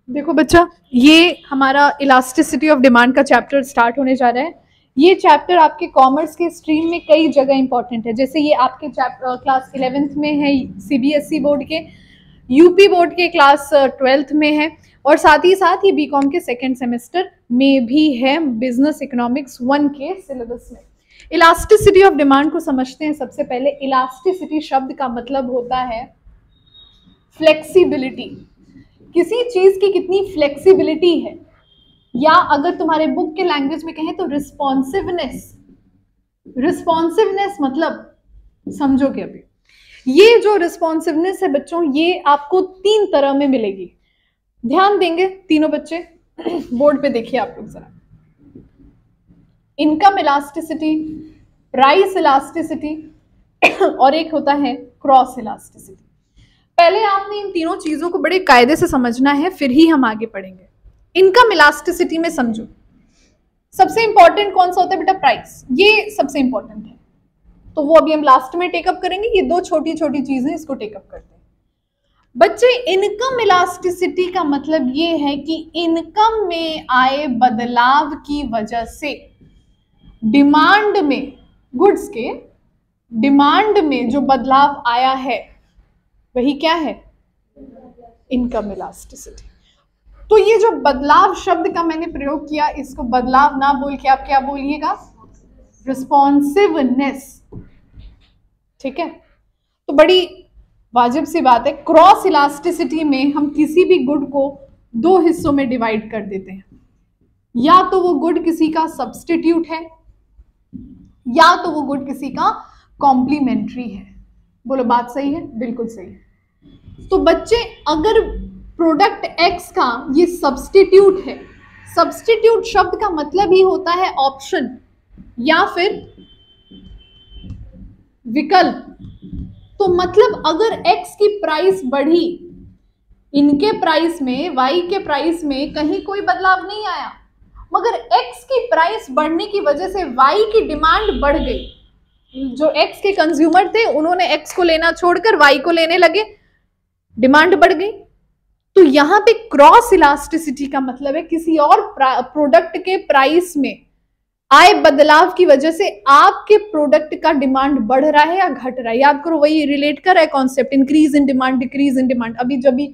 देखो बच्चा, ये हमारा इलास्टिसिटी ऑफ डिमांड का चैप्टर स्टार्ट होने जा रहा है। ये चैप्टर आपके कॉमर्स के स्ट्रीम में कई जगह इंपॉर्टेंट है। जैसे ये आपके चैप्टर क्लास 11th में है सीबीएसई बोर्ड के, यूपी बोर्ड के क्लास 12th में है, और साथ ही साथ ये बीकॉम के सेकेंड सेमेस्टर में भी है बिजनेस इकोनॉमिक्स 1 के सिलेबस में। इलास्टिसिटी ऑफ डिमांड को समझते हैं। सबसे पहले इलास्टिसिटी शब्द का मतलब होता है फ्लेक्सिबिलिटी, किसी चीज की कितनी फ्लेक्सिबिलिटी है, या अगर तुम्हारे बुक के लैंग्वेज में कहें तो रिस्पॉन्सिवनेस। रिस्पॉन्सिवनेस मतलब समझोगे अभी। ये जो रिस्पॉन्सिवनेस है बच्चों, ये आपको 3 तरह में मिलेगी। ध्यान देंगे तीनों बच्चे, बोर्ड पे देखिए आप लोग जरा। इनकम इलास्टिसिटी, प्राइस इलास्टिसिटी, और एक होता है क्रॉस इलास्टिसिटी। पहले आपने इन तीनों चीजों को बड़े कायदे से समझना है, फिर ही हम आगे पढ़ेंगे। इनकम इलास्टिसिटी में समझो, सबसे इंपॉर्टेंट कौन सा होता है बेटा? प्राइस। ये सबसे इंपॉर्टेंट है, तो वो अभी हम लास्ट में टेकअप करेंगे। ये 2 छोटी छोटी चीजें, इसको टेकअप करते हैं बच्चे। इनकम इलास्टिसिटी का मतलब ये है कि इनकम में आए बदलाव की वजह से डिमांड में, गुड्स के डिमांड में जो बदलाव आया है वही क्या है? Income elasticity. तो ये जो बदलाव शब्द का मैंने प्रयोग किया, इसको बदलाव ना बोल के आप क्या बोलिएगा? रिस्पॉन्सिवनेस। ठीक है, तो बड़ी वाजिब सी बात है। क्रॉस इलास्टिसिटी में हम किसी भी गुड को 2 हिस्सों में डिवाइड कर देते हैं। या तो वो गुड किसी का सब्स्टिट्यूट है, या तो वो गुड किसी का कॉम्प्लीमेंट्री है। बोलो बात सही है? बिल्कुल सही है। तो बच्चे, अगर प्रोडक्ट एक्स का ये सब्स्टिट्यूट है, सब्स्टिट्यूट शब्द का मतलब ही होता है ऑप्शन या फिर विकल्प। तो मतलब अगर एक्स की प्राइस बढ़ी, इनके प्राइस में, वाई के प्राइस में कहीं कोई बदलाव नहीं आया, मगर एक्स की प्राइस बढ़ने की वजह से वाई की डिमांड बढ़ गई। जो एक्स के कंज्यूमर थे उन्होंने एक्स को लेना छोड़कर वाई को लेने लगे, डिमांड बढ़ गई। तो यहां पे क्रॉस इलास्टिसिटी का मतलब है किसी और प्रोडक्ट के प्राइस में आए बदलाव की वजह से आपके प्रोडक्ट का डिमांड बढ़ रहा है या घट रहा है। याद करो, वही रिलेट कर रहा है concept, increase in demand, decrease in demand. अभी जब भी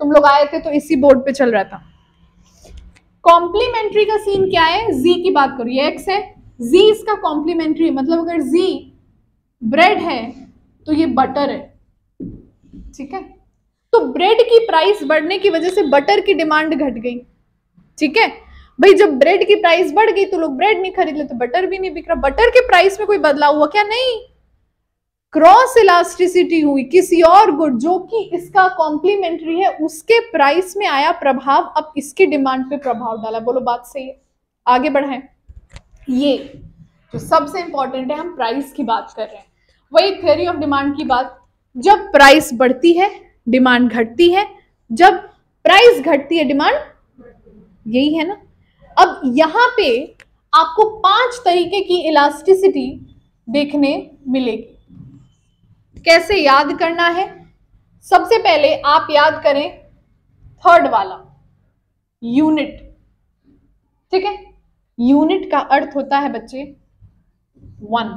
तुम लोग आए थे तो इसी बोर्ड पे चल रहा था। कॉम्प्लीमेंट्री का सीन क्या है? जी की बात करो, ये एक्स है, जी इसका कॉम्प्लीमेंट्री है। मतलब अगर जी ब्रेड है तो ये बटर है। ठीक है, तो ब्रेड की प्राइस बढ़ने की वजह से बटर की डिमांड घट गई। ठीक है भाई, जब ब्रेड की प्राइस बढ़ गई तो लोग ब्रेड नहीं खरीद ले, तो बटर भी नहीं बिक रहा। बटर के प्राइस में कोई बदलाव हुआ क्या? नहीं। क्रॉस इलास्टिसिटी हुई, किसी और गुड जो कि इसका कॉम्प्लीमेंट्री है उसके प्राइस में आया प्रभाव, अब इसकी डिमांड पे प्रभाव डाला। बोलो बात सही है? आगे बढ़ाएं। ये जो सबसे इंपॉर्टेंट है, हम प्राइस की बात कर रहे हैं, वही थ्योरी ऑफ डिमांड की बात। जब प्राइस बढ़ती है डिमांड घटती है, जब प्राइस घटती है डिमांड, यही है ना। अब यहां पे आपको 5 तरीके की इलास्टिसिटी देखने मिलेगी। कैसे याद करना है? सबसे पहले आप याद करें 3rd वाला, यूनिट। ठीक है, यूनिट का अर्थ होता है बच्चे 1।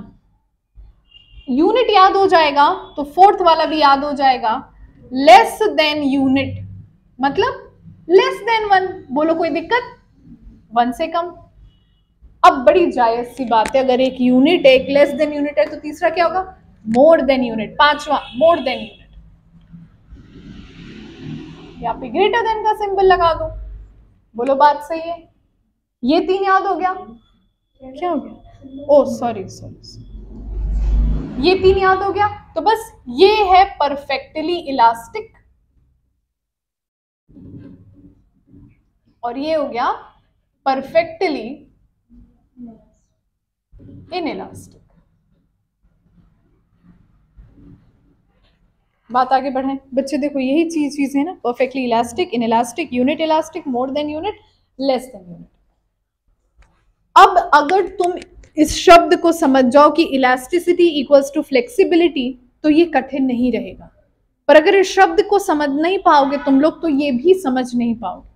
यूनिट याद हो जाएगा तो 4th वाला भी याद हो जाएगा, लेस देन यूनिट, मतलब लेस देन 1। बोलो कोई दिक्कत? 1 से कम। अब बड़ी जायज सी बात है, अगर एक यूनिट है, एक लेस देन यूनिट है, तो तीसरा क्या होगा? More than unit. 5वां मोर देन यूनिट, यहाँ पे ग्रेटर देन का सिंबल लगा दो। बोलो बात सही है? ये 3 याद हो गया? क्या हो गया? ओ सॉरी, ये 3 याद हो गया। तो बस ये है परफेक्टली इलास्टिक, और ये हो गया परफेक्टली इनइलास्टिक। बात आगे बढ़ाएं बच्चे। देखो यही चीज है ना, perfectly elastic, inelastic, unit elastic, मोर than unit, less than unit. अब अगर तुम इस शब्द को समझ जाओ कि इलास्टिसिटी इक्वल्स टू फ्लेक्सिबिलिटी, तो ये कठिन नहीं रहेगा। पर अगर इस शब्द को समझ नहीं पाओगे तुम लोग, तो ये भी समझ नहीं पाओगे।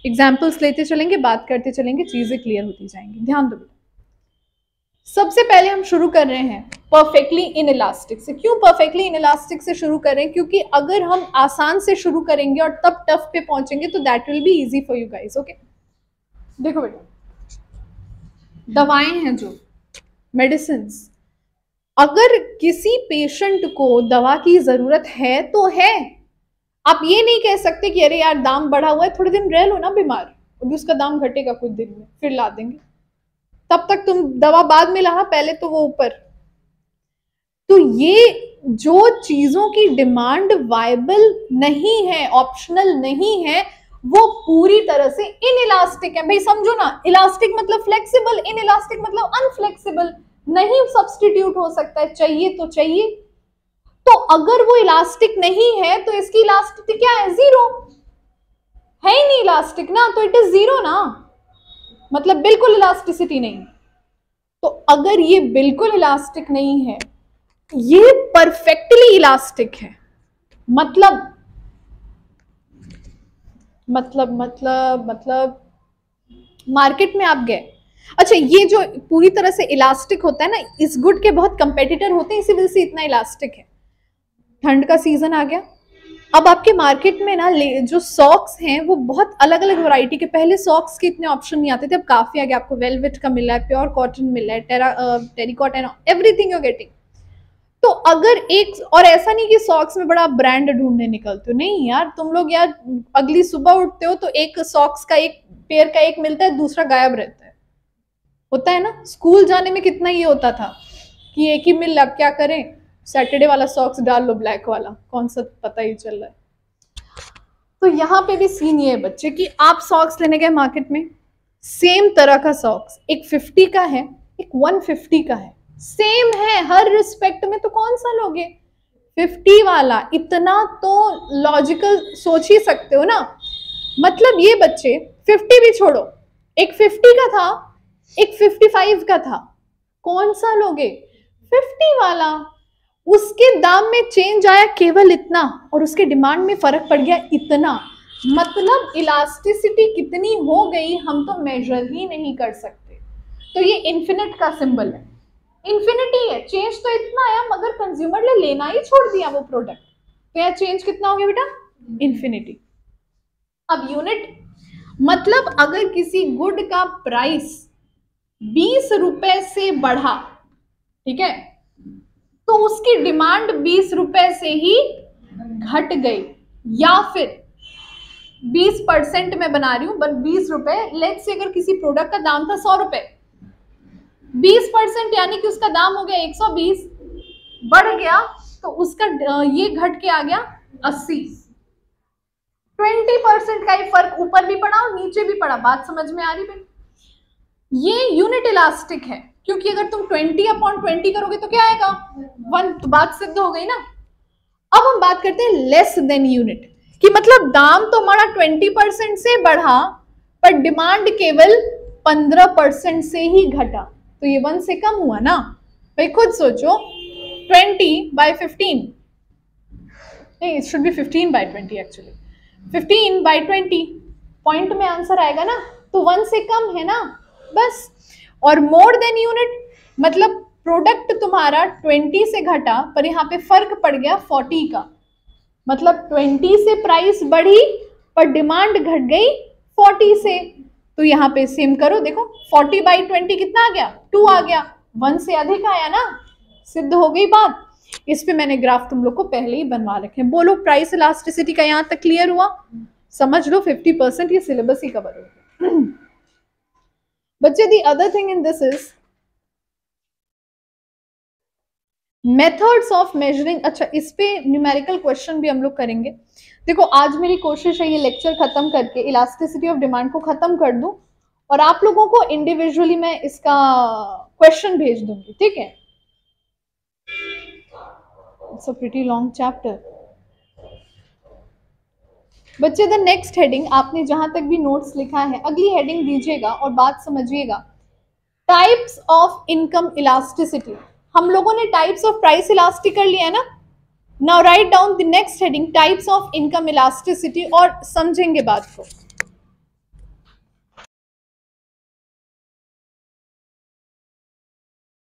एग्जाम्पल्स लेते चलेंगे, बात करते चलेंगे, चीजें क्लियर होती जाएंगी। ध्यान दो, सबसे पहले हम शुरू कर रहे हैं परफेक्टली इनइलास्टिक से। क्यों परफेक्टली इनइलास्टिक से शुरू करें? क्योंकि अगर हम आसान से शुरू करेंगे और तब टफ पे पहुंचेंगे तो that will be easy for you guys. Okay, देखो बेटा, दवाएं हैं जो मेडिसिन, अगर किसी पेशेंट को दवा की जरूरत है तो है। आप ये नहीं कह सकते कि अरे यार दाम बढ़ा हुआ है, थोड़े दिन रह लो ना बीमार, अभी उसका दाम घटेगा कुछ दिन में, फिर ला देंगे, तब तक तुम दवा बाद में ला, पहले तो वो ऊपर। तो ये जो चीजों की डिमांड वायबल नहीं है, ऑप्शनल नहीं है, वो पूरी तरह से इनइलास्टिक है। भाई समझो ना, इलास्टिक मतलब फ्लेक्सिबल, इनइलास्टिक मतलब अनफ्लेक्सिबल, नहीं सब्स्टिट्यूट हो सकता है, चाहिए तो चाहिए। तो अगर वो इलास्टिक नहीं है तो इसकी इलास्टिसिटी क्या है? जीरो है ही नहीं इलास्टिक ना, तो इट इज जीरो ना, मतलब बिल्कुल इलास्टिसिटी नहीं। तो अगर ये बिल्कुल इलास्टिक नहीं है, ये परफेक्टली इलास्टिक है, मतलब मार्केट में आप गए, अच्छा ये जो पूरी तरह से इलास्टिक होता है ना, इस गुड के बहुत कंपेटिटर होते हैं, इसी वजह से इतना इलास्टिक है। ठंड का सीजन आ गया, अब आपके मार्केट में ना जो सॉक्स हैं वो बहुत अलग अलग वैरायटी के, पहले सॉक्स के इतने ऑप्शन नहीं आते थे, अब काफी आ गया। आपको वेलवेट का मिल रहा है, प्योर कॉटन मिल रहा है, terricot and everything you getting. तो अगर एक, और ऐसा नहीं कि सॉक्स में बड़ा ब्रांड ढूंढने निकलते हो, नहीं यार, तुम लोग यार अगली सुबह उठते हो तो एक सॉक्स का, एक पेयर का एक मिलता है, दूसरा गायब रहता है, होता है ना। स्कूल जाने में कितना ये होता था कि एक ही मिल, अब क्या करें, सैटरडे वाला सॉक्स डाल लो, ब्लैक वाला, कौन सा पता ही चल रहा है। तो यहाँ पे भी सीन ये है बच्चे कि आप सॉक्स लेने गए मार्केट में, सेम तरह का सॉक्स, एक 50 का है, एक 150 का है, सेम है हर रिस्पेक्ट में, तो कौन सा लोगे? 50 वाला। इतना तो लॉजिकल सोच ही सकते हो ना। मतलब ये बच्चे 50 भी छोड़ो, एक 50 का था, एक 55 का था, कौन सा लोगे? 50 वाला। उसके दाम में चेंज आया केवल इतना, और उसके डिमांड में फर्क पड़ गया इतना। मतलब इलास्टिसिटी कितनी हो गई हम तो मेजर ही नहीं कर सकते। तो ये इन्फिनिट का सिंबल है, इन्फिनिटी है, चेंज तो इतना आया मगर कंज्यूमर ने लेना ही छोड़ दिया वो प्रोडक्ट, तो यहाँ चेंज कितना हो गया बेटा? इन्फिनिटी। अब यूनिट मतलब अगर किसी गुड का प्राइस 20 रुपए से बढ़ा, ठीक है, तो उसकी डिमांड 20 रुपए से ही घट गई, या फिर 20% में बना रही हूं, बट 20 रुपए, लेट्स से अगर किसी प्रोडक्ट का दाम था 100 रुपए, 20% यानी कि उसका दाम हो गया 120, बढ़ गया तो उसका ये घट के आ गया 80। 20% का ही फर्क ऊपर भी पड़ा और नीचे भी पड़ा। बात समझ में आ रही है? ये यूनिट इलास्टिक है, क्योंकि अगर तुम 20/20 करोगे तो क्या आएगा? 1, तो बात सिद्ध हो गई ना। अब हम बात करते हैं लेस देन यूनिट कि मतलब दाम तो हमारा 20% से बढ़ा पर डिमांड केवल 15% से ही घटा, तो ये 1 से कम हुआ ना। भाई खुद सोचो, 20/15, नहीं it should be 15/20 actually, 15/20 point में आंसर आएगा ना, तो 1 से कम है ना बस। और मोर देन यूनिट मतलब प्रोडक्ट तुम्हारा 20 से घटा पर यहाँ पे फर्क पड़ गया 40 का, मतलब 20 से प्राइस बढ़ी पर डिमांड घट गई 40 से। तो यहाँ पे सेम करो, देखो 40/20 कितना आ गया? 2 आ गया, 1 से अधिक आया ना, सिद्ध हो गई बात। इस पे मैंने ग्राफ तुम लोग को पहले ही बनवा रखे हैं। बोलो प्राइस इलास्टिसिटी का यहाँ तक क्लियर हुआ? समझ लो 50% ये सिलेबस ही कवर हो गया। बच्चे the other thing in this is methods of measuring. अच्छा, इस पे न्यूमेरिकल क्वेश्चन भी हम लोग करेंगे। देखो आज मेरी कोशिश है ये लेक्चर खत्म करके इलास्टिसिटी ऑफ डिमांड को खत्म कर दूं और आप लोगों को इंडिविजुअली मैं इसका क्वेश्चन भेज दूंगी, ठीक है? It's a pretty long chapter. बच्चे द नेक्स्ट हेडिंग, आपने जहां तक भी नोट्स लिखा है अगली हेडिंग दीजिएगा और बात समझिएगा। Types of income elasticity. हम लोगों ने टाइप्स ऑफ प्राइस इलास्टिक कर लिया है ना। Now write down the next heading, types of income elasticity, और समझेंगे बात को।